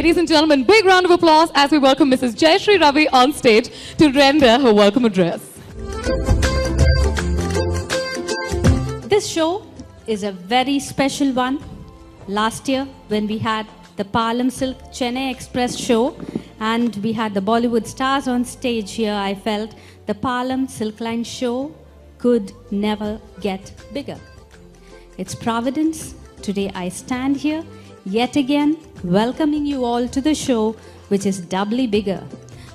ladies and gentlemen, big round of applause as we welcome Mrs. Jayashree Ravi on stage to render her welcome address. This show is a very special one. Last year, when we had the Palam Silk Chennai Express show and we had the Bollywood stars on stage here, I felt the Palam Silk Line show could never get bigger. It's Providence. Today I stand here yet again welcoming you all to the show, which is doubly bigger.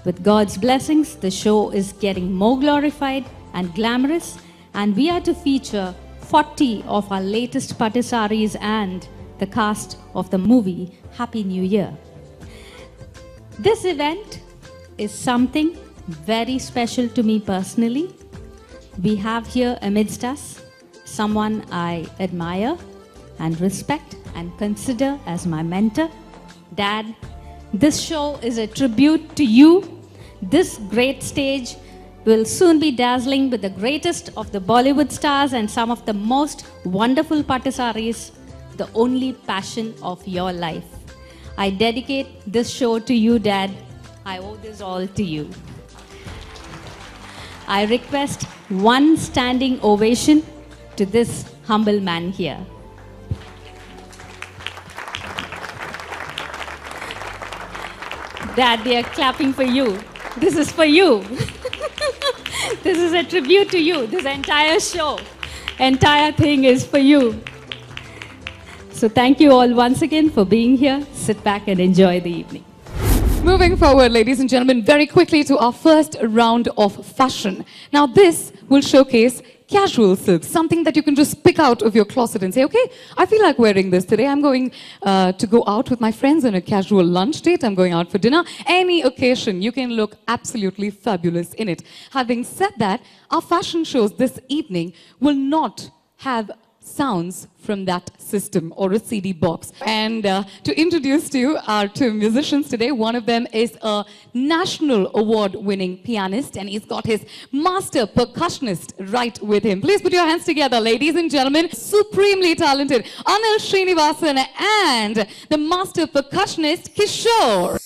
With God's blessings, the show is getting more glorified and glamorous, and we are to feature 40 of our latest Patisaris and the cast of the movie Happy New Year. This event is something very special to me personally. We have here amidst us someone I admire and respect and consider as my mentor. Dad, this show is a tribute to you. This great stage will soon be dazzling with the greatest of the Bollywood stars and some of the most wonderful Patisaris, the only passion of your life. I dedicate this show to you, Dad. I owe this all to you. I request one standing ovation to this humble man here. Dad, they are clapping for you. This is for you. This is a tribute to you. This entire show, entire thing is for you. So thank you all once again for being here. Sit back and enjoy the evening. Moving forward, ladies and gentlemen, very quickly to our first round of fashion. Now this will showcase casual silks, something that you can just pick out of your closet and say, okay, I feel like wearing this today. I'm going to go out with my friends on a casual lunch date. I'm going out for dinner. Any occasion, you can look absolutely fabulous in it. Having said that, our fashion shows this evening will not have sounds from that system or a CD box. And to introduce to you our two musicians today, one of them is a national award-winning pianist, and he's got his master percussionist right with him. Please put your hands together, ladies and gentlemen. Supremely talented Anil Srinivasan and the master percussionist Kishore.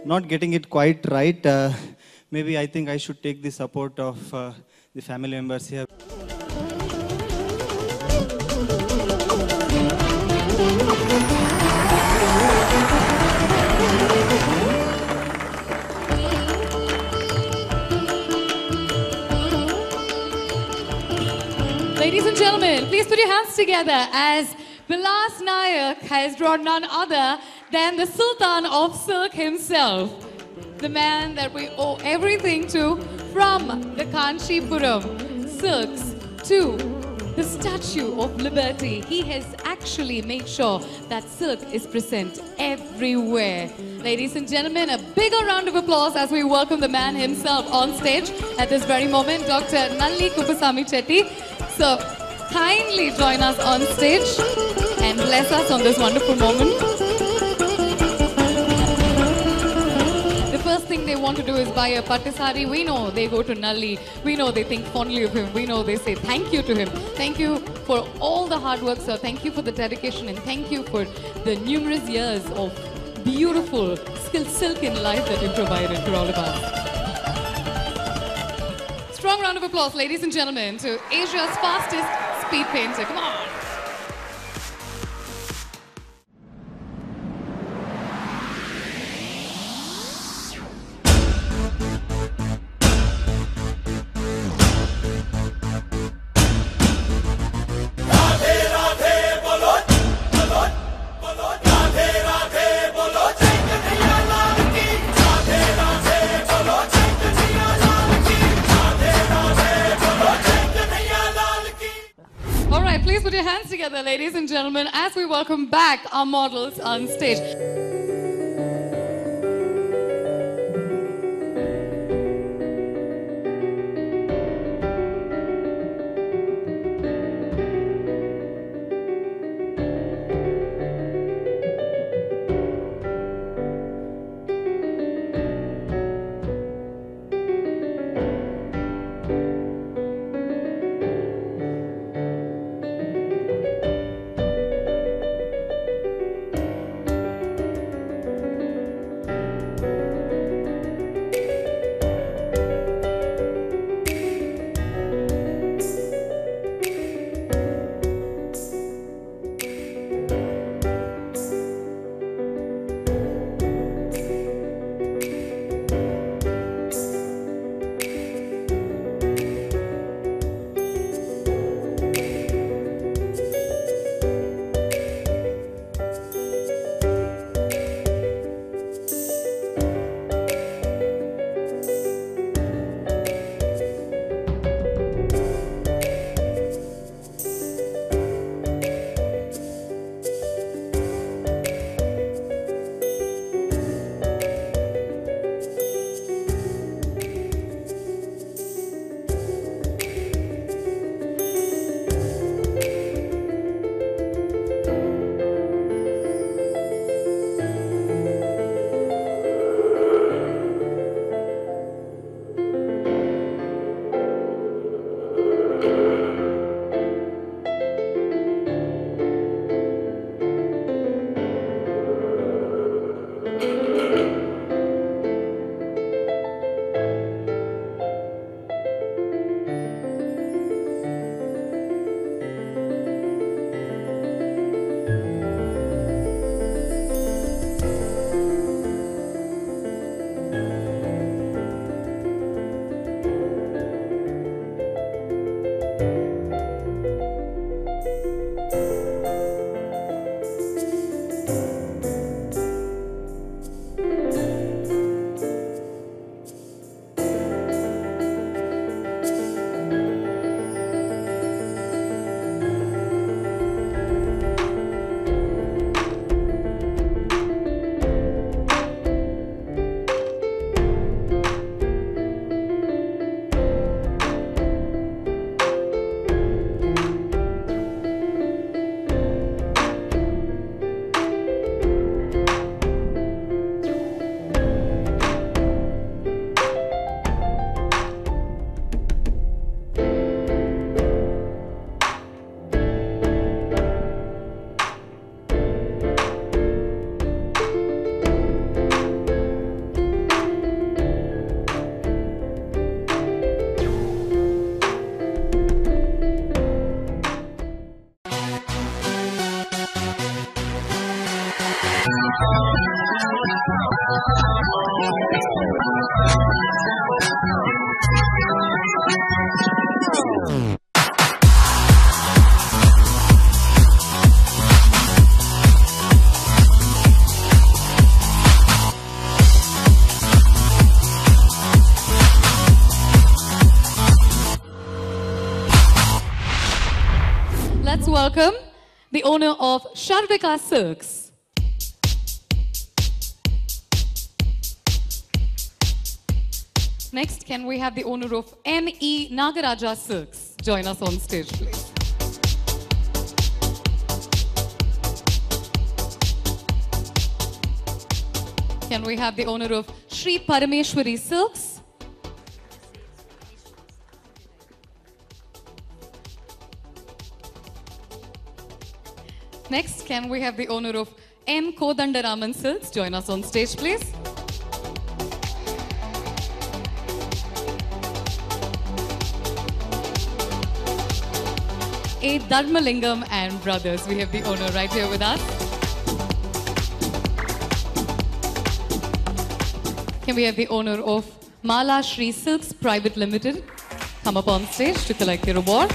not getting it quite right. Maybe I think I should take the support of the family members here. Ladies and gentlemen, please put your hands together as Vilas Nayak has drawn none other than the Sultan of Silk himself. The man that we owe everything to, from the Kanchipuram silks to the Statue of Liberty. He has actually made sure that silk is present everywhere. Ladies and gentlemen, a bigger round of applause as we welcome the man himself on stage at this very moment, Dr. Nalli Kuppasamy Chetty. So kindly join us on stage and bless us on this wonderful moment. The first thing they want to do is buy a pattisari. We know they go to Nalli. We know they think fondly of him. We know they say thank you to him. Thank you for all the hard work, sir. Thank you for the dedication, and thank you for the numerous years of beautiful silken life that you provided for all of us. Strong round of applause, ladies and gentlemen, to Asia's fastest speed painter. Come on. All right, please put your hands together, ladies and gentlemen, as we welcome back our models on stage. Let's welcome the owner of Sharvika Silks. Next, can we have the owner of M.E. Nagaraja Silks join us on stage, please? Can we have the owner of Sri Parameshwari Silks? Next, can we have the owner of M. Kodandaraman Silks join us on stage, please? A. Dharmalingam and Brothers. We have the owner right here with us. Can we have the owner of Mala Shri Silks Private Limited come up on stage to collect your award?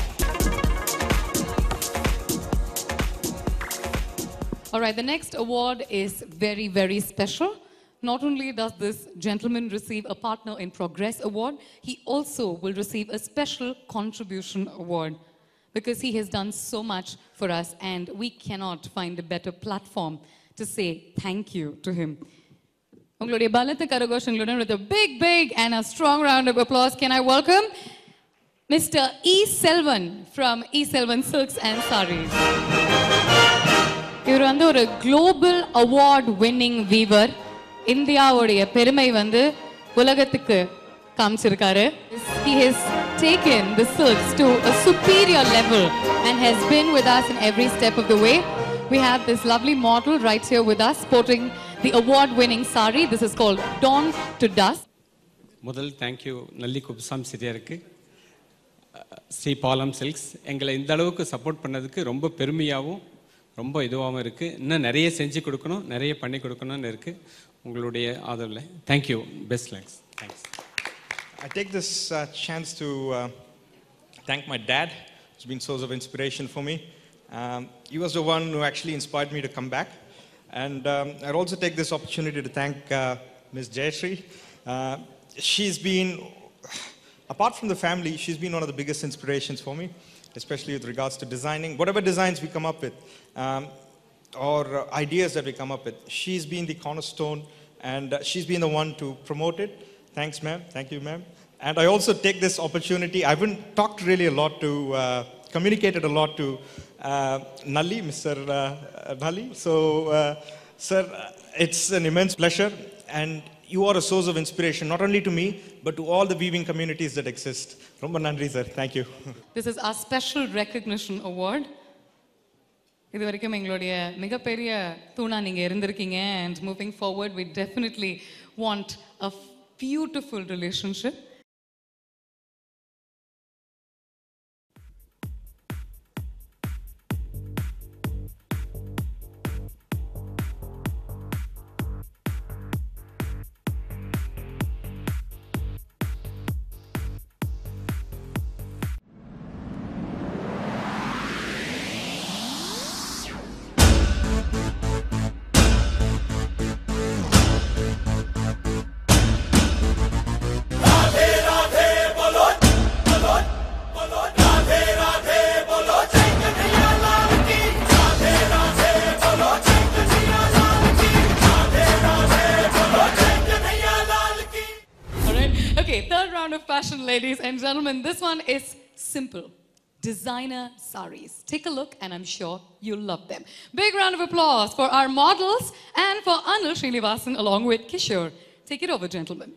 All right, the next award is very, very special. Not only does this gentleman receive a Partner in Progress award, he also will receive a Special Contribution award because he has done so much for us and we cannot find a better platform to say thank you to him. உங்களுடைய பலத்த கரகோஷங்களுடன் with a big and a strong round of applause, can I welcome Mr. E. Selvan from E. Selvan Silks and Sarees. இவர் வந்து ஒரு global award winning weaver. இந்தியாவுடைய பெருமை வந்து உலகத்துக்கு காமிச்சிருக்காரு. He has taken the silks to a superior level and has been with us in every step of the way. We have this lovely model right here with us sporting the award-winning sari. This is called Dawn to Dusk. முதல் thank you நல்லி குப்சாம் சிறியருக்கு ஸ்ரீ பாலம் silks எங்களை இந்த அளவுக்கு support பண்ணதுக்கு ரொம்ப பெருமையாகவும் ரொம்ப இதுவாகவும் இருக்குது. இன்னும் நிறைய செஞ்சு கொடுக்கணும், நிறைய பண்ணி கொடுக்கணும்னு இருக்குது. உங்களுடைய ஆதரவில் thank you. Best lakhs. Thanks. I take this chance to thank my dad, who's been a source of inspiration for me. He was the one who actually inspired me to come back. And I'd also take this opportunity to thank Ms. Jayashree. She's been, apart from the family, she's been one of the biggest inspirations for me, especially with regards to designing. Whatever designs we come up with, or ideas that we come up with, she's been the cornerstone and she's been the one to promote it. Thanks, ma'am. Thank you, ma'am. And I also take this opportunity, I haven't talked really a lot to, communicated a lot to Nalli, Mr. Nalli. So, sir, it's an immense pleasure and you are a source of inspiration, not only to me, but to all the weaving communities that exist. Romba nandri, sir. Thank you. This is our special recognition award. இது வரைக்கும் எங்களுடைய மிகப்பெரிய தூணா நீங்க இருந்திருக்கீங்க and moving forward we definitely want a beautiful relationship. Of fashion, ladies and gentlemen, this one is simple. Designer saris. Take a look and I'm sure you'll love them. Big round of applause for our models and for Anil Srinivasan along with Kishore. Take it over, gentlemen.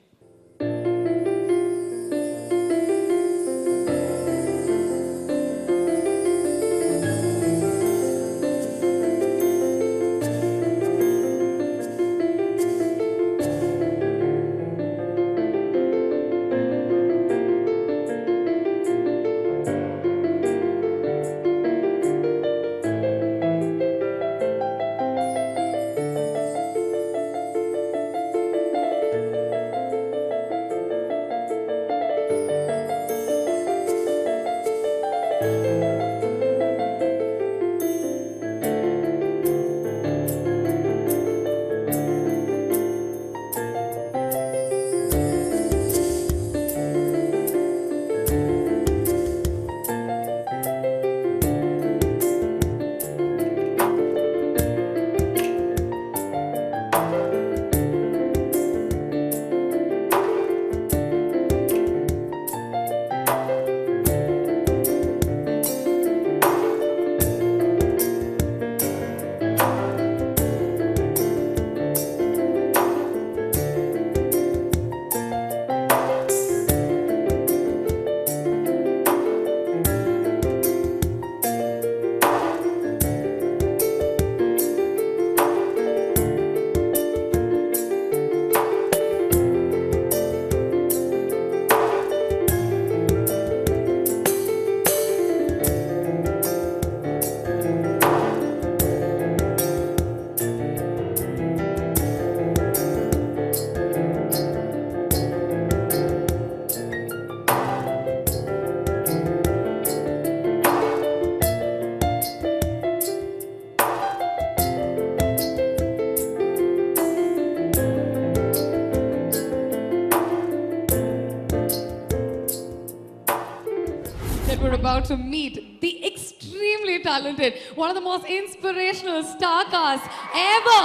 to meet the extremely talented, one of the most inspirational star casts ever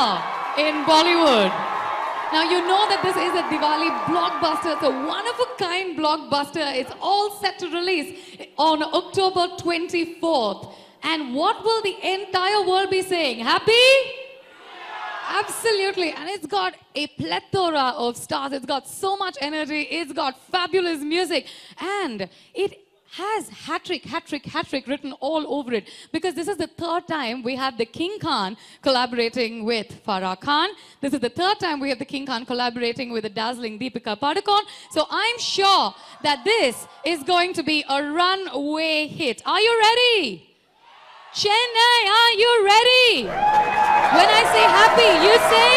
in Bollywood. Now, you know that this is a Diwali blockbuster. It's a one-of-a-kind blockbuster. It's all set to release on October 24th. And what will the entire world be saying? Happy? Absolutely. And it's got a plethora of stars. It's got so much energy. It's got fabulous music. And it has hat-trick written all over it. Because this is the third time we have the King Khan collaborating with Farah Khan. This is the third time we have the King Khan collaborating with the dazzling Deepika Padukone. So I'm sure that this is going to be a runaway hit. Are you ready? Chennai, are you ready? When I say happy, you say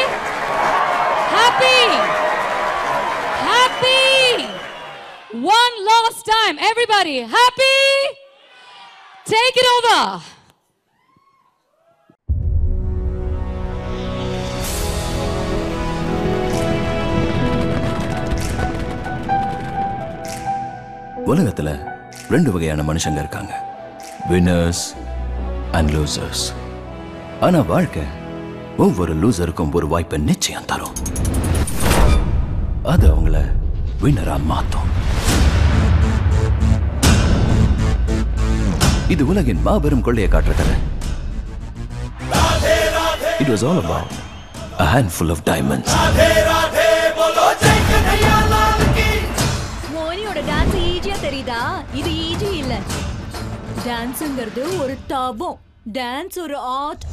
happy. Happy. One last time. Everybody, happy? Take it over. உலகத்துல ரெண்டு வகையான மனுஷங்க இருக்காங்க. Winners and losers. ஆனா வாழ்க்கை ஒவ்வொரு லூசருக்கும் ஒரு வாய்ப்பை நிச்சயம் தரும். அது அவங்கள வின்னரா மாத்தும். இது உலகின் மாபெரும் கொள்ளையை காட்டுற கதை. It was all about a handful of diamonds. மோனியோட டான்ஸ் ஈஸியா தெரியுதா? இது ஈஸி இல்ல. டான்ஸ்ங்கிறது ஒரு தவம். டான்ஸ் ஒரு ஆர்ட்.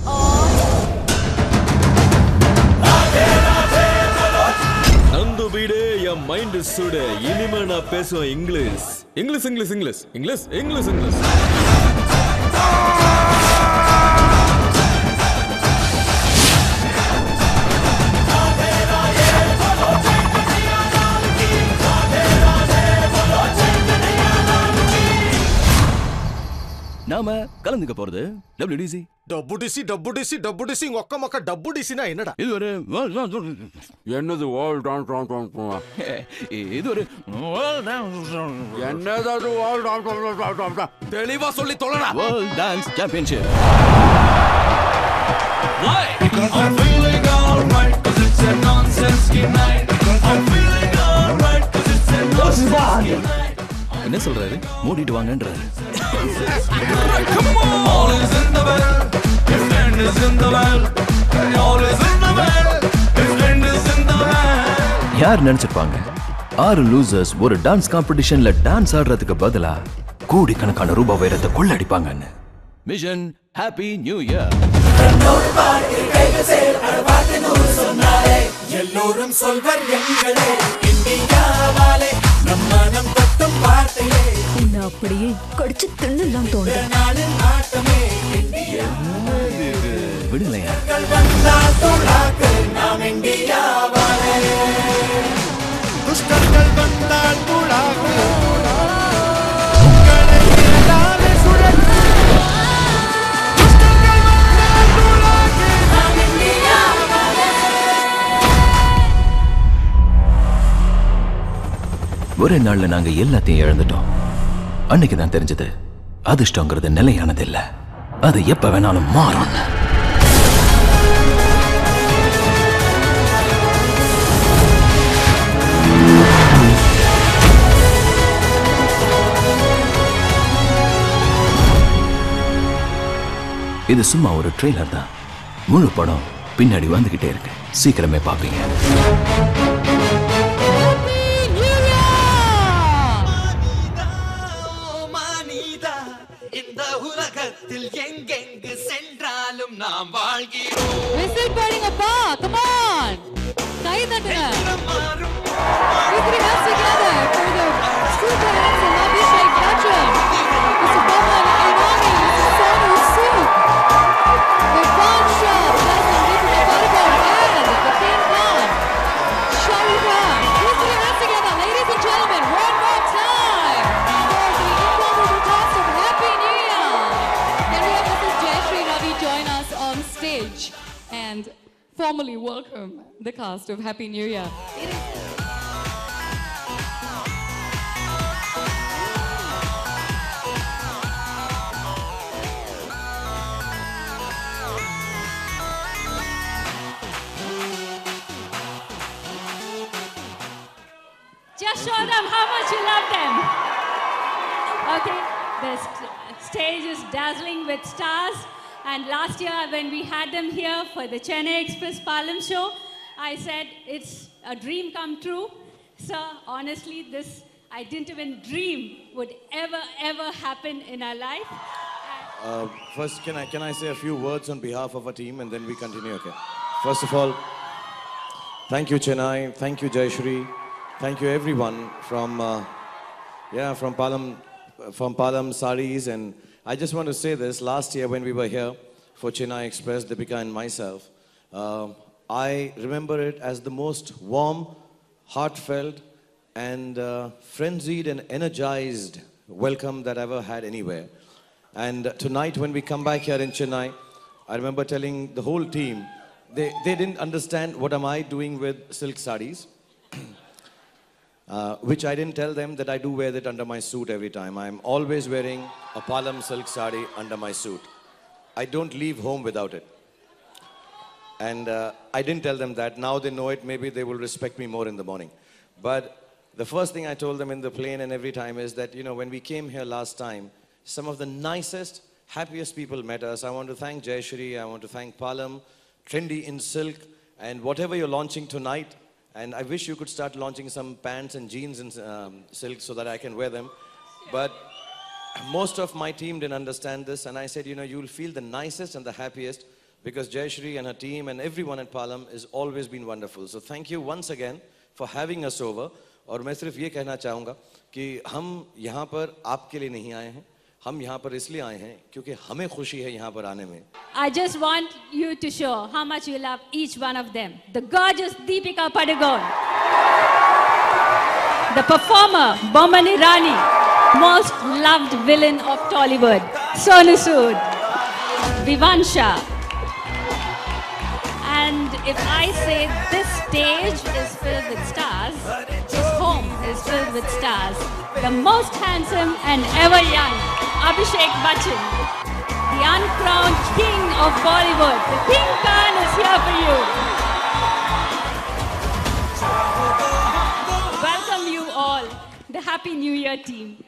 நந்து வீடே என் மைண்ட் சுடு. இனிமே நான் பேசுவேன் English. English English English English English English. நாம கலந்துக்க போறது WDC. WDC ஒக்க மொக்க WDCனா என்னடா? இது ஒரு என்னது வேர்ல்ட் டான்ஸ் இது ஒரு என்னது வேர்ல்ட் டான்ஸ் தெளிவா சொல்லி தொலைடா. World dance championship. Because I'm feeling alright, 'cause it's a nonsense night. I'm feeling alright, 'cause it's a nonsense night. என்ன சொல்றாரு? மூடிட்டு வாங்கன்றாரு. All is in the well, if end is in the well. All is in the well, if end is in the well. யார் நினைச்சிருப்பாங்க 6 losers ஒரு dance காம்படிஷன்ல dance ஆடுறதுக்கு பதிலா கோடிக்கணக்கான ரூபாய் வைரத்தை கொள்ளடிப்பாங்கன்னு. Mission happy new year. எல்லோரும் சொல்வர் எங்களே இந்தியாவாலே நம்ம மனம் தொட்டும் வார்த்தையே உன்னை அப்படியே கடிச்சு தின்னலாம் தோணுது. நாளின் ஆட்டமே இந்தியா விடுங்களையா? வந்தால் துளாக்கு நாம் இந்தியாவாலே துஷ்டர்கள் வந்தால் துளாக்கு உங்களை இல்லாமே சுழற்று துஷ்டர்கள் வந்தால் துளாக்கு நாம் இந்தியாவாலே. ஒரே நாள்ல நாங்க எல்லாத்தையும் இழந்துட்டோம். அன்னைக்கு தான் தெரிஞ்சது அதிர்ஷ்டங்கிறது நிலையானது இல்ல, அது எப்ப வேணாலும் மாறும். இது சும்மா ஒரு ட்ரெய்லர் தான். முழு படம் பின்னாடி வந்துகிட்டே இருக்கு. சீக்கிரமே பாப்பீங்க. இந்த உலகத்தில் எங்கெங்கு சென்றாலும் நாம் வாழ்கிறோம். Whistle playing அப்பா, come on. கை தட்டுங்க. Put your hands together for the school parents and Abhishek Bachchan, Mr. Pawan Irani, Mr. Sonu Sood, Irfan Shah, Deepika Padukone, and the King Khan, Shahrukh Khan. Put your hands together, ladies and gentlemen, one more time for the incomparable cast of Happy New Year. Can we have Mrs. Jayashree Ravi join us on stage and formally welcome the cast of Happy New Year. Just show them how much you love them. Okay, the stage is dazzling with stars. And last year when we had them here for the Chennai Express Palam show, I said it's a dream come true. Sir, honestly, this I didn't even dream would ever happen in our life. First, can I say a few words on behalf of our team and then we continue, okay? First of all, thank you Chennai, thank you Jayashree, thank you everyone from Palam Saris. And I just want to say this, last year when we were here for Chennai Express, Deepika and myself, I remember it as the most warm, heartfelt and frenzied and energized welcome that I ever had anywhere. And tonight when we come back here in Chennai, I remember telling the whole team, they didn't understand what am I doing with silk sarees, which I didn't tell them that I do wear that under my suit every time. I'm always wearing a Palam silk saree under my suit. I don't leave home without it. And I didn't tell them that. Now they know it. Maybe they will respect me more in the morning. But the first thing I told them in the plane and every time is that, you know, when we came here last time, some of the nicest, happiest people met us. I want to thank Jayashree, I want to thank Palam, Trendy in Silk, and whatever you're launching tonight. And I wish you could start launching some pants and jeans in silk so that I can wear them. But most of my team didn't understand this. And I said, you know, you'll feel the nicest and the happiest because Jayashree and her team and everyone at Palam has always been wonderful. So thank you once again for having us over. और मैं सिर्फ ये कहना चाहूँगा कि हम यहाँ पर आपके लिए नहीं आए हैं, हम यहाँ पर इसलिए आए हैं क्योंकि हमें खुशी है यहाँ पर आने में. I just want you to show how much you love each one of them. The gorgeous Deepika Padukone, the performer Boman Irani, most loved villain of Tollywood, Sonu Sood, Vivansha. And if I say this stage is filled with stars, this home is filled with stars, the most handsome and ever young Abhishek Bachchan, the uncrowned king of Bollywood, the King Khan is here for you. Welcome you all, the Happy New Year team.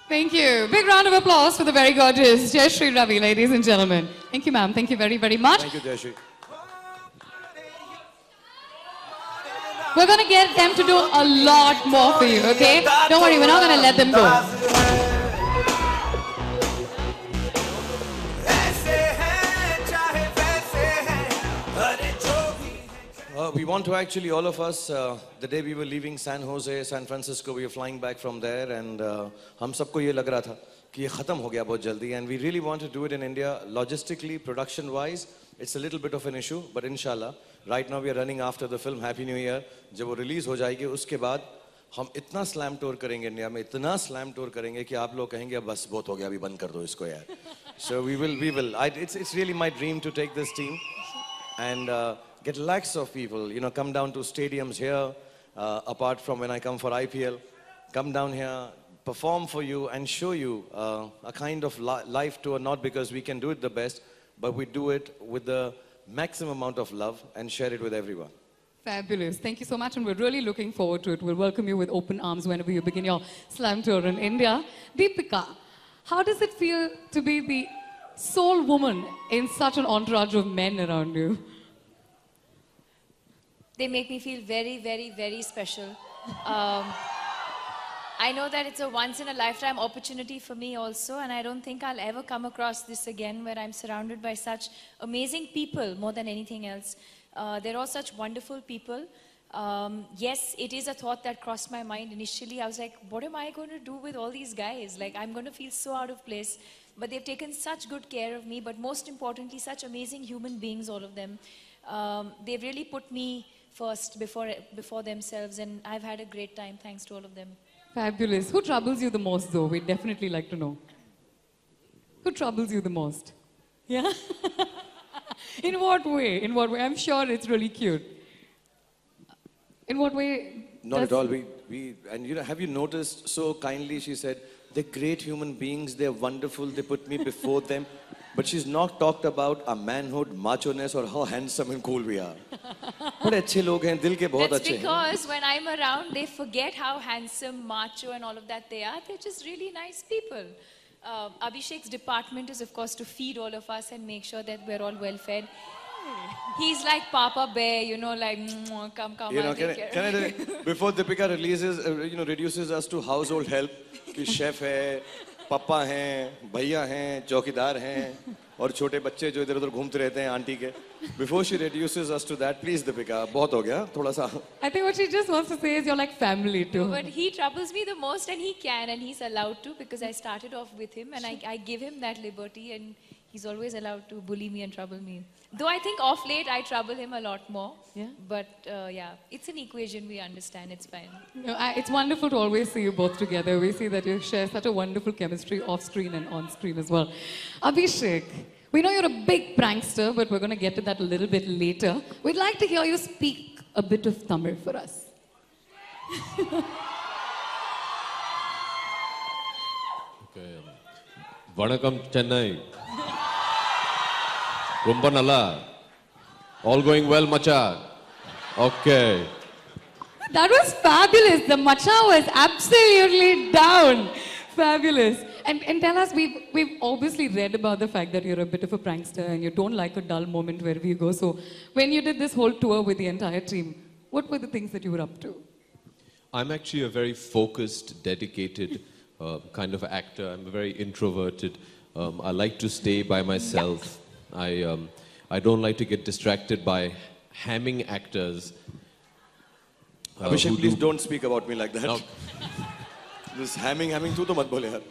Thank you. Big round of applause for the very gorgeous Jayashree Ravi, ladies and gentlemen. Thank you, ma'am. Thank you very, very much. Thank you, Jayashree. We're going to get them to do a lot more for you, okay? Don't worry, we're not going to let them go. We want to actually, all of us, the day we were leaving San Jose, San Francisco, we were flying back from there and हम सबको ये लग रहा था कि ये ख़त्म हो गया बहुत जल्दी and we really want to do it in India. Logistically, production-wise, it's a little bit of an issue, but inshallah, right now we are running after the film Happy New Year. जब वो release हो जाएगी, उसके बाद हम इतना slam tour करेंगे India में, इतना slam tour करेंगे कि आप लोग कहेंगे बस बहुत हो गया, अभी बंद कर दो इसको यार. So we will. It's really my dream to take this team and get lakhs of people, you know, come down to stadiums here, apart from when I come for IPL, come down here, perform for you and show you a kind of life tour, not because we can do it the best, but we do it with the maximum amount of love and share it with everyone. Fabulous. Thank you so much, and we're really looking forward to it. We'll welcome you with open arms whenever you begin your slam tour in India. Deepika, how does it feel to be the sole woman in such an entourage of men around you? They make me feel very, very, very special. I know that it's a once-in-a-lifetime opportunity for me also, and I don't think I'll ever come across this again where I'm surrounded by such amazing people more than anything else. They're all such wonderful people. Yes, it is a thought that crossed my mind initially. I was like, what am I going to do with all these guys? Like, I'm going to feel so out of place. But they've taken such good care of me, but most importantly, such amazing human beings, all of them. They've really put me first before themselves, and I've had a great time thanks to all of them. Fabulous. Who troubles you the most, though? We'd definitely like to know. Who troubles you the most? Yeah? In what way? In what way? I'm sure it's really cute. In what way? Not at all. And you know, have you noticed so kindly she said, they're great human beings, they're wonderful, they put me before them. but she's not talked about our manhood, macho-ness, or how handsome and cool we are. बड़े अच्छे लोग हैं, दिल के बहुत That's अच्छे हैं. because when I'm around, they forget how handsome, macho, and all of that they are. They're just really nice people. Abhishek's department is, of course, to feed all of us and make sure that we're all well fed. He's like Papa Bear, you know, like, come, You know, I'll take care. before Deepika releases, reduces us to household help, कि chef है, पापा हैं, भैया हैं, चौकीदार हैं, और छोटे बच्चे जो इधर-उधर घूमते रहते हैं आंटी के. Before she reduces us to that, please Deepika, बहुत हो गया, थोड़ा सा. I think what she just wants to say is you're like family too. But he troubles me the most, and he can, and he's allowed to, because I started off with him, and I give him that liberty, and he's always allowed to bully me and trouble me. Though I think off late I trouble him a lot more. Yeah. But yeah, it's an equation we understand. It's fine. No, it's wonderful to always see you both together. We see that you share such a wonderful chemistry off screen and on screen as well. Abhishek, we know you're a big prankster, but we're going to get to that a little bit later. We'd like to hear you speak a bit of Tamil for us. Okay. Vanakkam Chennai. Rumba nalla. All going well, macha. Okay. That was fabulous. The macha was absolutely down. Fabulous. And tell us, we've obviously read about the fact that you're a bit of a prankster and you don't like a dull moment wherever you go. So when you did this whole tour with the entire team, what were the things that you were up to? I'm actually a very focused, dedicated kind of actor. I'm very introverted. I like to stay by myself. I don't like to get distracted by hamming actors. Abhishek, please don't speak about me like that. No. This hamming, tu to mat bole yaar.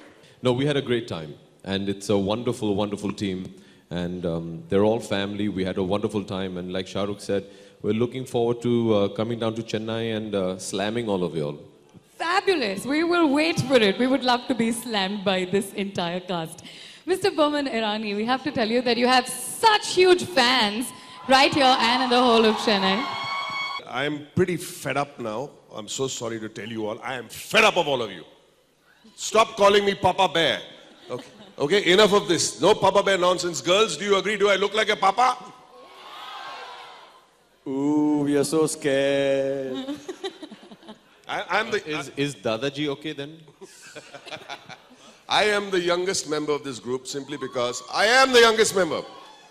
No, we had a great time. And it's a wonderful, wonderful team. And they're all family. We had a wonderful time. And like Shah Rukh said, we're looking forward to coming down to Chennai and slamming all of you all. Fabulous. We will wait for it. We would love to be slammed by this entire cast. Mr. Boman Irani, we have to tell you that you have such huge fans right here and in the whole of Chennai. I'm pretty fed up now. I'm so sorry to tell you all. I am fed up of all of you. Stop calling me Papa Bear. Okay, okay, enough of this. No Papa Bear nonsense. Girls, do you agree? Do I look like a papa? Ooh, we are so scared. I'm the... Is Dadaji okay then? I am the youngest member of this group simply because I am the youngest member.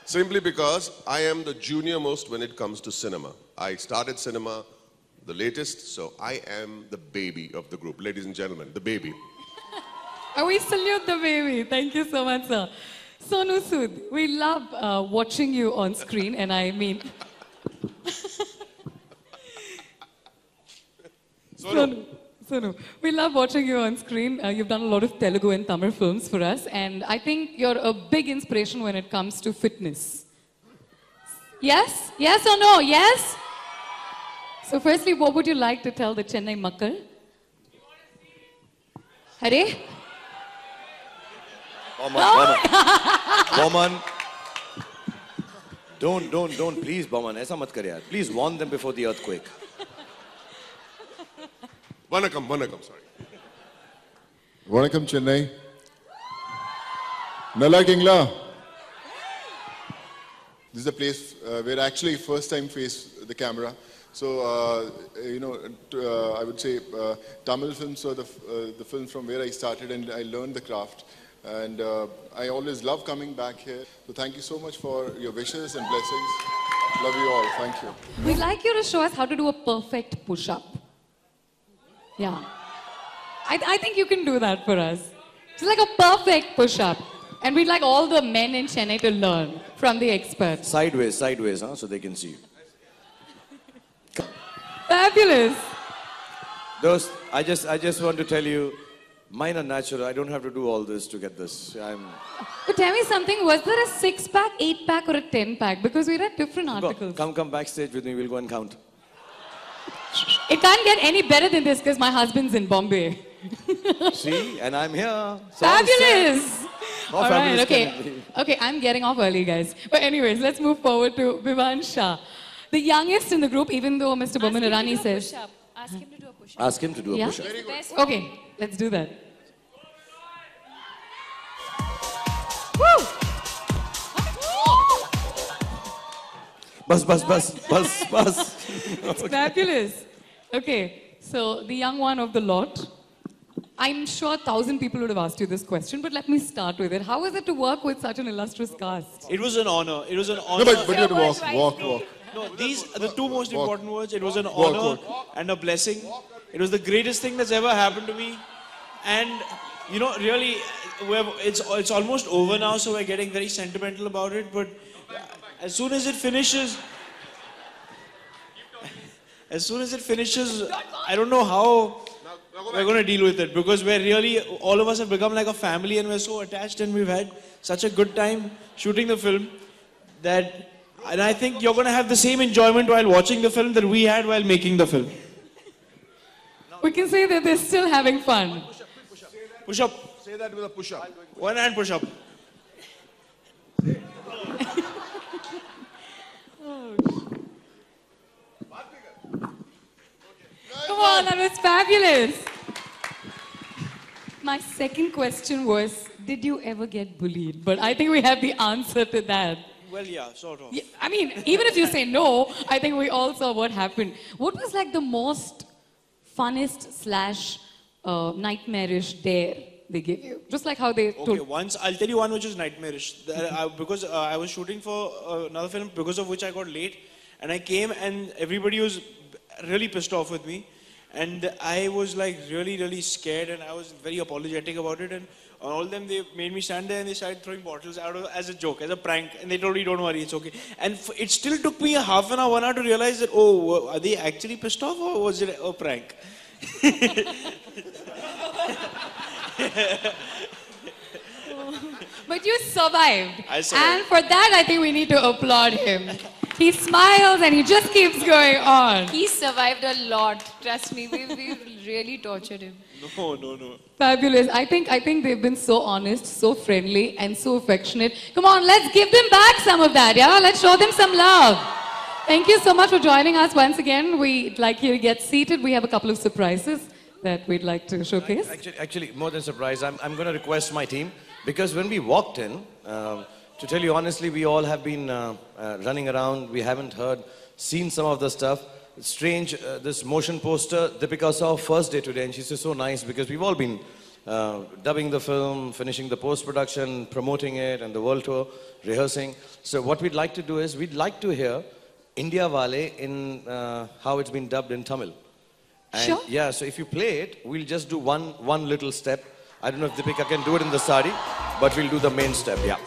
Simply because I am the junior most when it comes to cinema. I started cinema the latest, so I am the baby of the group. Ladies and gentlemen, the baby. We salute the baby. Thank you so much, sir. Sonu Sood, we love watching you on screen, and I mean... Sonu, we love watching you on screen. You've done a lot of Telugu and Tamil films for us, and I think you're a big inspiration when it comes to fitness. Yes? Yes or no? Yes? So firstly, what would you like to tell the Chennai Makkal? Hare? Boman. Don't, please, Boman. Aisa mat kar yaar. Please warn them before the earthquake. Vanakkam, sorry. Vanakkam, Chennai. Nalla Kingla. This is a place where I actually first time face the camera. So, I would say Tamil films are the films from where I started and I learned the craft. And I always love coming back here. So thank you so much for your wishes and blessings. Love you all. Thank you. We'd like you to show us how to do a perfect push-up. Yeah. I think you can do that for us. It's like a perfect push-up. And we'd like all the men in Chennai to learn from the experts. Sideways, huh? So they can see you. Fabulous. Those, I just want to tell you, mine are natural. I don't have to do all this to get this. But tell me something, was there a 6-pack, 8-pack or a 10-pack? Because we read different articles. Come backstage with me, we'll go and count. It can't get any better than this because my husband's in Bombay. See, and I'm here. So fabulous! All right, okay, I'm getting off early, guys. But anyways, let's move forward to Vivan Shah. The youngest in the group, even though Mr. Boman Irani says... Ask him to do a push-up. Ask him to do a push-up. Okay, let's do that. Woo! Bus. It's fabulous. Okay, so the young one of the lot. I'm sure 1,000 people would have asked you this question, but let me start with it. How is it to work with such an illustrious cast? It was an honor. It was an honor. No, but you have to walk. No, these are the two most important words. It was an honor and a blessing. It was the greatest thing that's ever happened to me. And, you know, really, it's almost over now, so we're getting very sentimental about it. But as soon as it finishes, I don't know how we're going to deal with it, because we're really, all of us have become like a family and we're so attached, and we've had such a good time shooting the film that, and I think you're going to have the same enjoyment while watching the film that we had while making the film. We can say that they're still having fun. Push up. Say that with a push up. One hand push up. Come on, that was fabulous. My second question was, did you ever get bullied? But I think we have the answer to that. Well, yeah, sort of. Yeah, I mean, even if you say no, I think we all saw what happened. What was like the most funnest / nightmarish dare they gave you? Just like how they told... Okay, once, I'll tell you one which is nightmarish. Because I was shooting for another film, because of which I got late. And I came and everybody was really pissed off with me. And I was like really scared, and I was very apologetic about it. And all of them, they made me stand there and they started throwing bottles out as a joke, as a prank. And they told me, don't worry, it's okay. And it still took me a half an hour, 1 hour to realize that, oh, are they actually pissed off or was it a prank? But you survived. I survived. And for that, I think we need to applaud him. He smiles and he just keeps going on. He survived a lot. Trust me, we really tortured him. No. Fabulous. I think they've been so honest, so friendly, and so affectionate. Come on, let's give them back some of that, yeah? Let's show them some love. Thank you so much for joining us once again. We'd like you to get seated. We have a couple of surprises that we'd like to showcase. Actually, more than surprise, I'm going to request my team, because when we walked in, to tell you honestly, we all have been running around. We haven't seen some of the stuff. It's strange, this motion poster, Deepika saw first day today, and she said so nice, because we've all been dubbing the film, finishing the post-production, promoting it, and the world tour, rehearsing. So what we'd like to do is, we'd like to hear India Wale in how it's been dubbed in Tamil. And sure. Yeah, so if you play it, we'll just do one little step. I don't know if Deepika can do it in the sari, but we'll do the main step, yeah.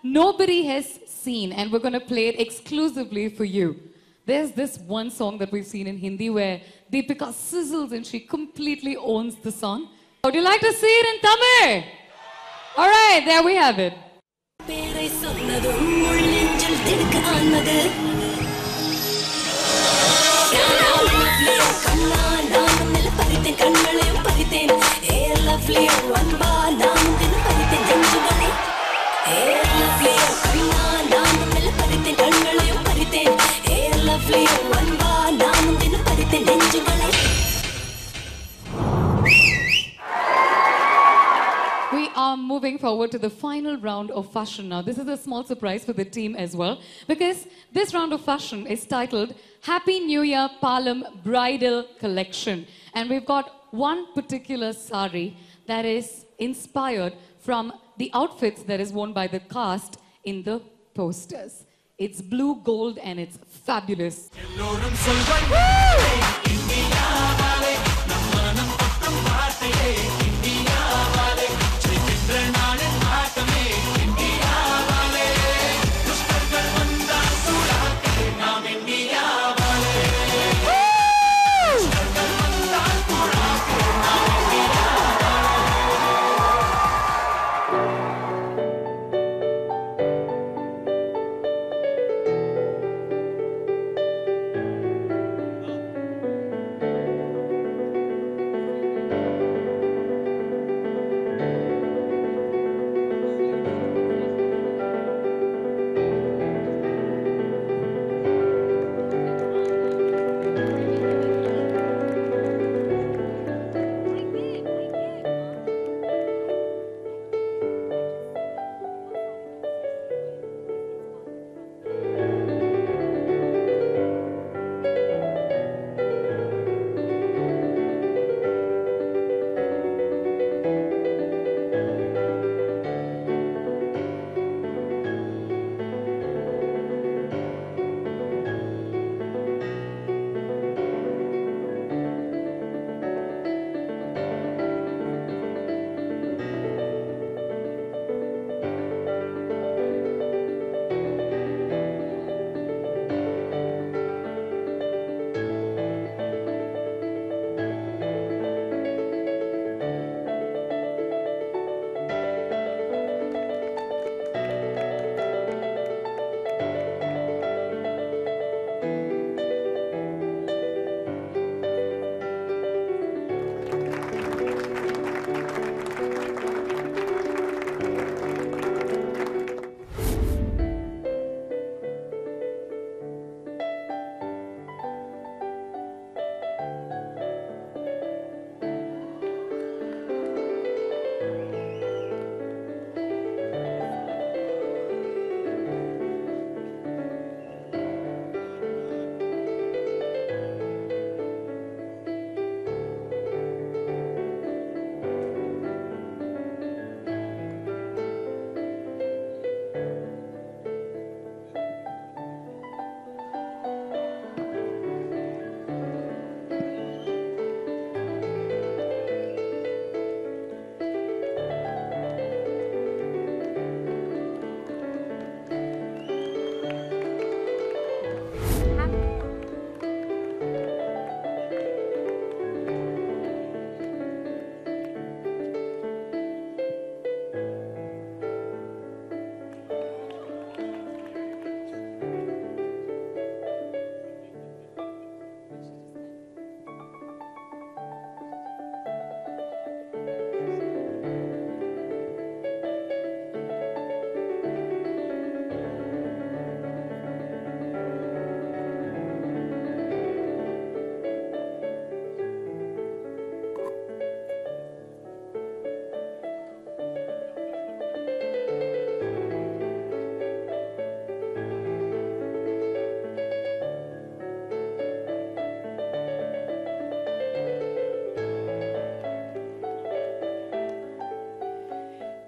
Nobody has seen, and we're going to play it exclusively for you. There's this one song that we've seen in Hindi where Deepika sizzles and she completely owns the song. Would you like to see it in Tamil? All right, there we have it. We are moving forward to the final round of fashion now. This is a small surprise for the team as well, because this round of fashion is titled Happy New Year Palam Bridal Collection. And we've got one particular sari that is inspired from the outfits that is worn by the cast in the posters. It's blue gold and it's fabulous.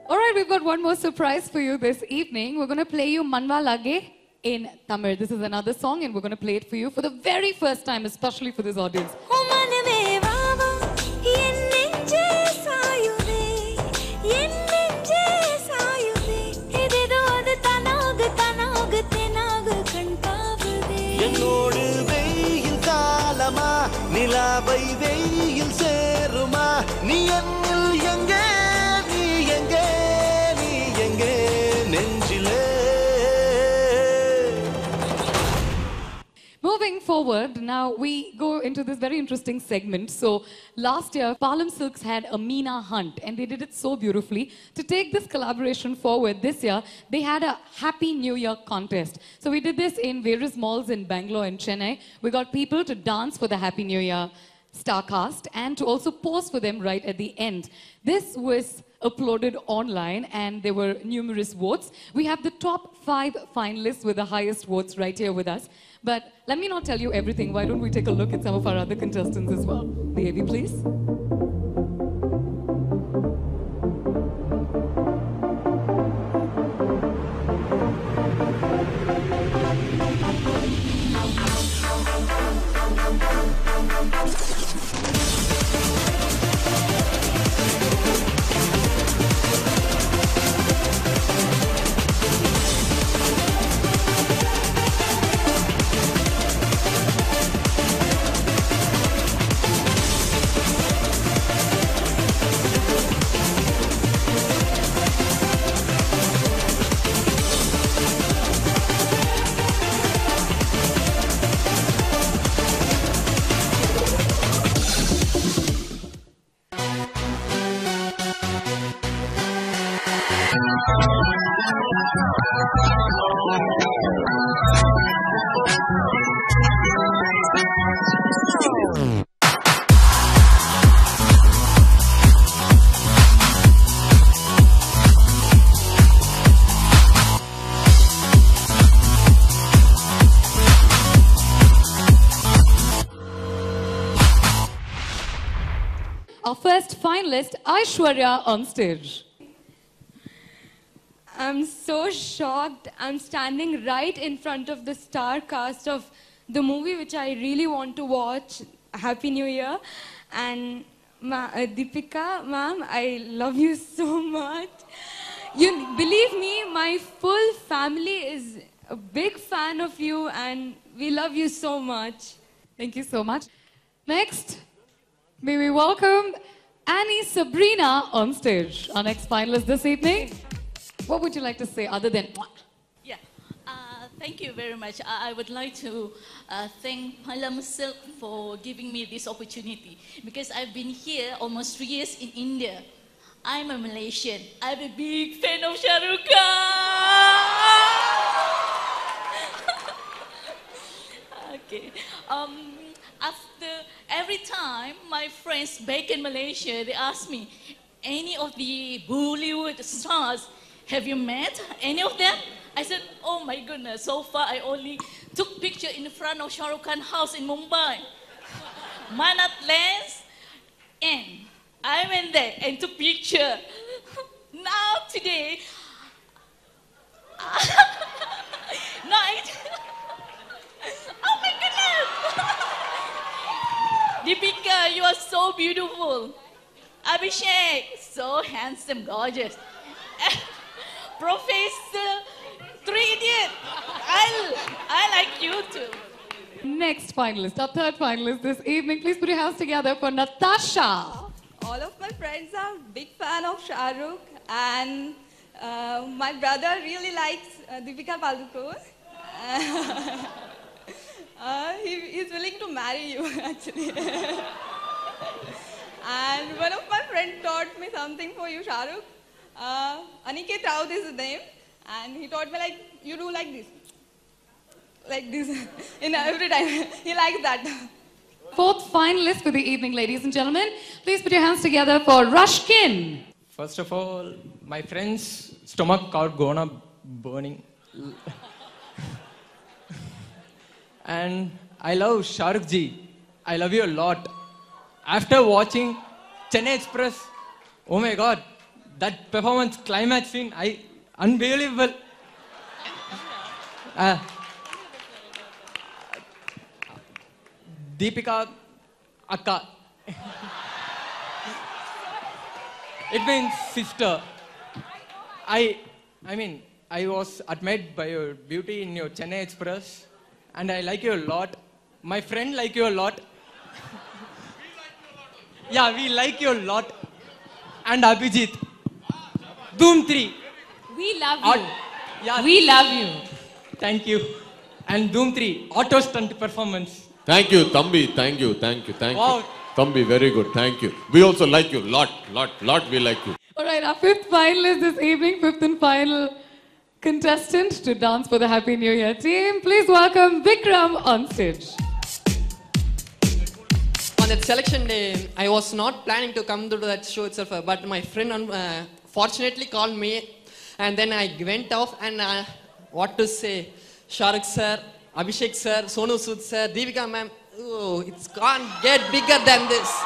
All right, we've got one more surprise for you this evening. We're going to play you Manva Lage in Tamil. This is another song and we're going to play it for you for the very first time, especially for this audience. நிலாவை வெயில் சேருமா நீ என்னில் எங்கே நீ எங்கே நீ எங்கே நெஞ்சிலே. Moving forward, now we go into this very interesting segment. So last year, Palam Silks had a Meena hunt and they did it so beautifully. To take this collaboration forward this year, they had a Happy New Year contest. So we did this in various malls in Bangalore and Chennai. We got people to dance for the Happy New Year star cast and to also pose for them right at the end. This was uploaded online and there were numerous votes. We have the top 5 finalists with the highest votes right here with us. But let me not tell you everything. Why don't we take a look at some of our other contestants as well? The AV, please. our first finalist, Aishwarya, on stage. I'm so shocked. I'm standing right in front of the star cast of the movie which I really want to watch, Happy New Year. And Deepika, ma'am, I love you so much. You believe me, my full family is a big fan of you and we love you so much. Thank you so much. Next, may we welcome Annie Sabrina on stage, our next finalist this evening. What would you like to say other than... Yeah, thank you very much. I would like to thank Palam Silk for giving me this opportunity because I've been here almost 3 years in India. I'm a Malaysian. I'm a big fan of Shah Rukh Khan. Okay. After every time my friends back in Malaysia, they ask me, any of the Bollywood stars, have you met any of them? I said, oh my goodness, so far I only took picture in front of Shah Rukh Khan's house in Mumbai. Manat Lands, and I went there and took picture. Now today, oh my goodness! Deepika, you are so beautiful. Abhishek, so handsome, gorgeous. Professor, 3 Idiot, I like you too. Next finalist, our third finalist this evening. Please put your hands together for Natasha. All of my friends are big fan of Shah Rukh and my brother really likes Deepika Padukone. He's willing to marry you actually. And one of my friends taught me something for you, Shah Rukh. Aniket Raut is his name, and he taught me like, you do like this. Like this, every time. He likes that. Fourth finalist for the evening, ladies and gentlemen. Please put your hands together for Rushkin. First of all, my friend's stomach are gonna burning. And I love Shah Rukh ji. I love you a lot. After watching Chennai Express, oh my God, that performance climax scene, unbelievable. Deepika Akka. It means sister. I mean, I was admired by your beauty in your Chennai Express, and I like you a lot. My friend like you a lot. Yeah, we like you a lot. And Abhijit. Doom 3. We love you. Yeah. We love you. Thank you. And Doom 3, auto stunt performance. Thank you, Thambi. Thank you. Wow. Thambi, very good. Thank you. We also like you. Lot. We like you. All right, our fifth finalist this evening, fifth and final contestant to dance for the Happy New Year team. Please welcome Vikram on stage. On that selection day, I was not planning to come to that show itself, but my friend fortunately called me, and then I went off and what to say, Shah Rukh sir, Abhishek sir, Sonu Sood sir, Deepika ma'am, oh, it can't get bigger than this.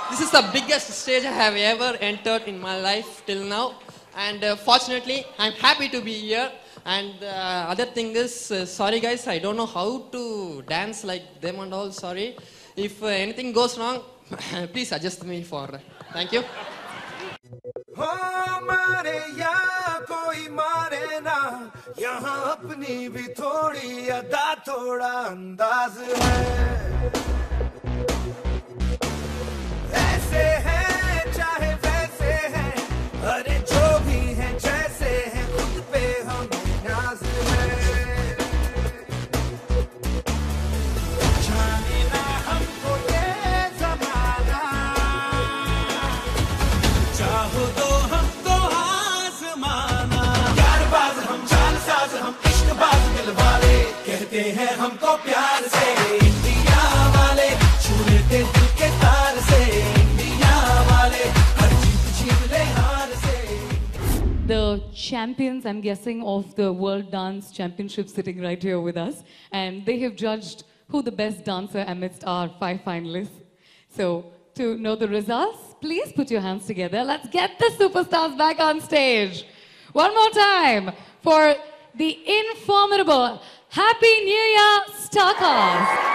This is the biggest stage I have ever entered in my life till now, and fortunately, I'm happy to be here. And other thing is, sorry guys, I don't know how to dance like them and all, sorry. If anything goes wrong, please suggest me for. Thank you. मारे या कोई मारे ना यहाँ अपनी भी थोड़ी अदा थोड़ा अंदाज है ऐसे हैं चाहे वैसे हैं अरे जो भी हैं जैसे हैं खुद पे हमें नाज है जाने ना हमको ये ज़माना चाहो तो हमको आज़माना यारबाज हम चालसाज हम इश्कबाज दिलवाले कहते हैं हमको प्यार से इंडिया वाले छू लेते दिल के तार से इंडिया वाले हर जीत ले हार से. The champions, I'm guessing, of the World Dance Championship sitting right here with us, and they have judged who the best dancer amidst our 5 finalists. So, to know the results, please put your hands together. Let's get the superstars back on stage. One more time for the informidable Happy New Year Star Cast.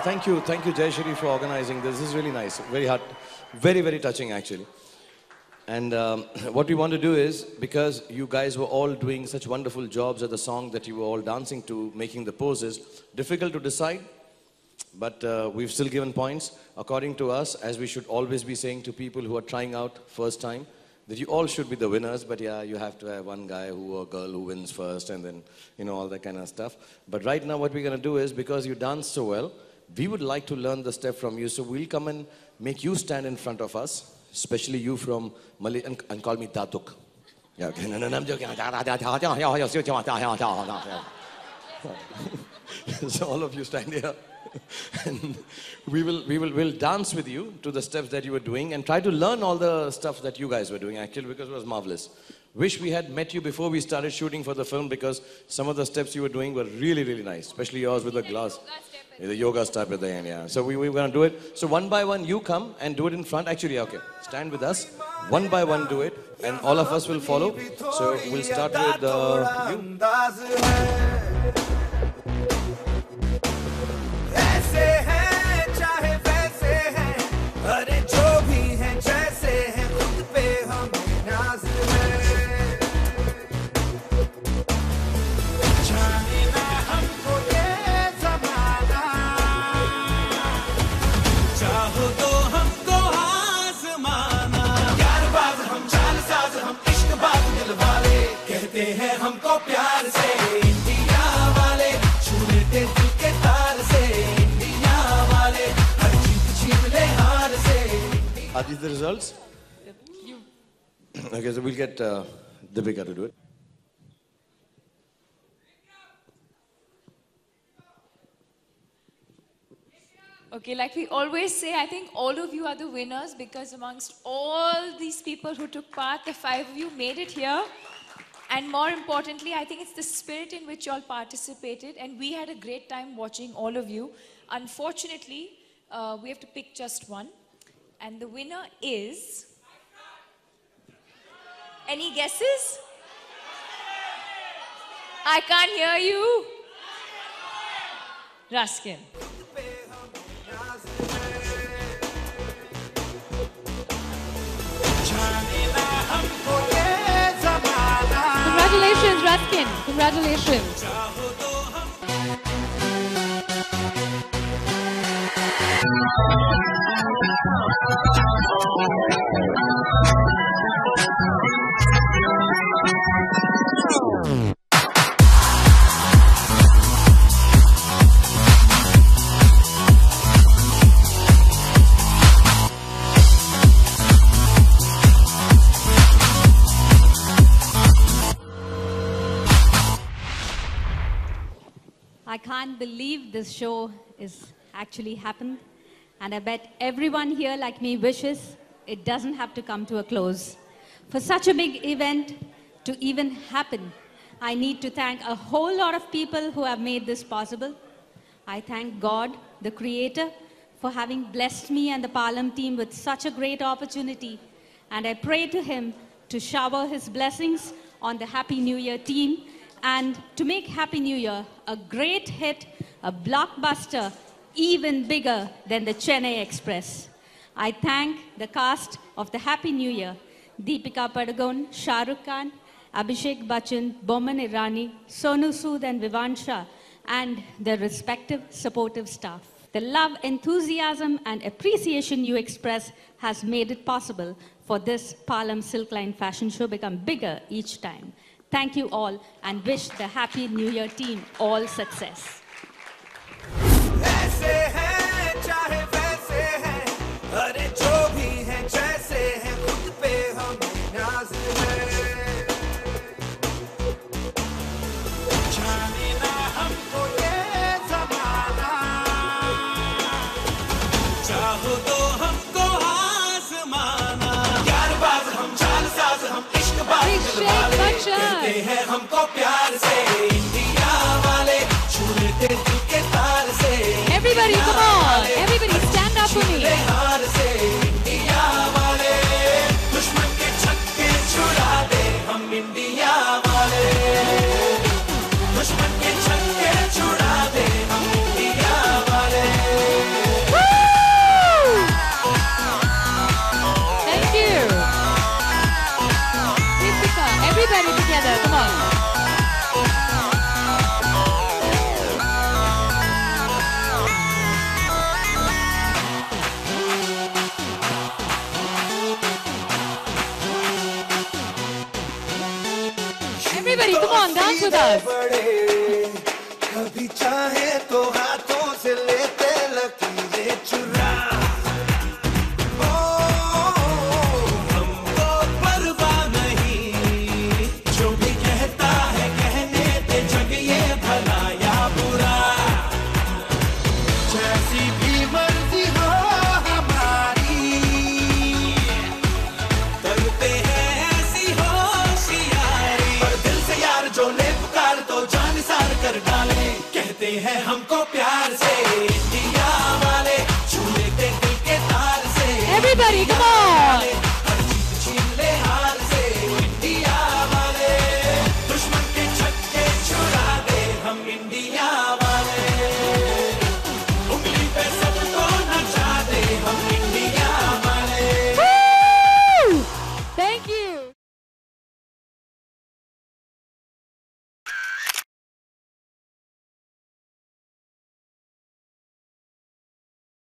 Thank you, Jayashri, for organizing this. This is really nice, very hard, very touching actually. And what we want to do is, because you guys were all doing such wonderful jobs at the song that you were all dancing to, making the poses, difficult to decide, but we've still given points. According to us, as we should always be saying to people who are trying out first time, that you all should be the winners, but yeah, you have to have one guy or girl who wins first and then, you know, all that kind of stuff. But right now what we're going to do is, because you dance so well, we would like to learn the step from you, so we'll come and make you stand in front of us, especially you from Malay, and call me Datuk. Yeah, okay. No, I'm joking. So all of you stand here, and we'll dance with you to the steps that you were doing, and try to learn all the stuff that you guys were doing actually, because it was marvelous. Wish we had met you before we started shooting for the film, because some of the steps you were doing were really nice, especially yours with the glass. The yoga step at the end, yeah. So we're going to do it. So one by one, you come and do it in front. Actually, okay, stand with us. One by one, do it. And all of us will follow. So we'll start with you. हमको प्यार से India वाले छू लेते दिल के तार से इंडिया वाले हर जीत छीन ले हार से. Are these the results? Okay, so we'll get Deepika to do it. Okay, like we always say, I think all of you are the winners, because amongst all these people who took part, the 5 of you made it here. And more importantly, I think it's the spirit in which you all participated, and we had a great time watching all of you. Unfortunately, we have to pick just one, and the winner is... Any guesses? I can't hear you. Ruskin. Congratulations, Ruskin. Congratulations. I can't believe this show is actually happened, and I bet everyone here like me wishes it doesn't have to come to a close. For such a big event to even happen, I need to thank a whole lot of people who have made this possible. I thank God, the Creator, for having blessed me and the Palam team with such a great opportunity, and I pray to Him to shower His blessings on the Happy New Year team, and to make Happy New Year a great hit, a blockbuster, even bigger than the Chennai Express. I thank the cast of the Happy New Year, Deepika Padukone, Shah Rukh Khan, Abhishek Bachchan, Boman Irani, Sonu Sood and Vivansha, and their respective supportive staff. The love, enthusiasm and appreciation you express has made it possible for this Palam Silk Line fashion show become bigger each time. Thank you all, and wish the Happy New Year team all success. ऐसे हैं चाहे वैसे हैं, अरे जो भी हैं जैसे हैं, खुद पे हम नाज है. जाने ना हमको ये ज़माना, चाहो तो हमको आज़माना. यारबाज़ हम, चालसाज़ हम, इश्क़बाज़ दिलवाले, कहते हैं हमको प्यार से इंडिया. छूटे दिल के तार से Everybody, come on. Everybody, stand up for me. हार से इंडिया वाले दुश्मन के छक्के छुड़ा दे हम इंडिया वाले दुश्मन के छक्के छुड़ा दे हम इंडिया वाले Thank you. Deepika, everybody together, come on. Everybody, come on, dance with us. कभी चाहे तो हाथों से लेते लकीरें चुरा हमको परवाह नहीं जो भी कहता है कहने दे जग ये भला या बुरा जैसी भी मर्जी हो हमारी करते हैं ऐसी होशियारी पर दिल से यार जो ले पुकार तो जान सार कर डाले कहते हैं हमको प्यार से इंडिया वाले छू लेते दिल के तार से Everybody, come on.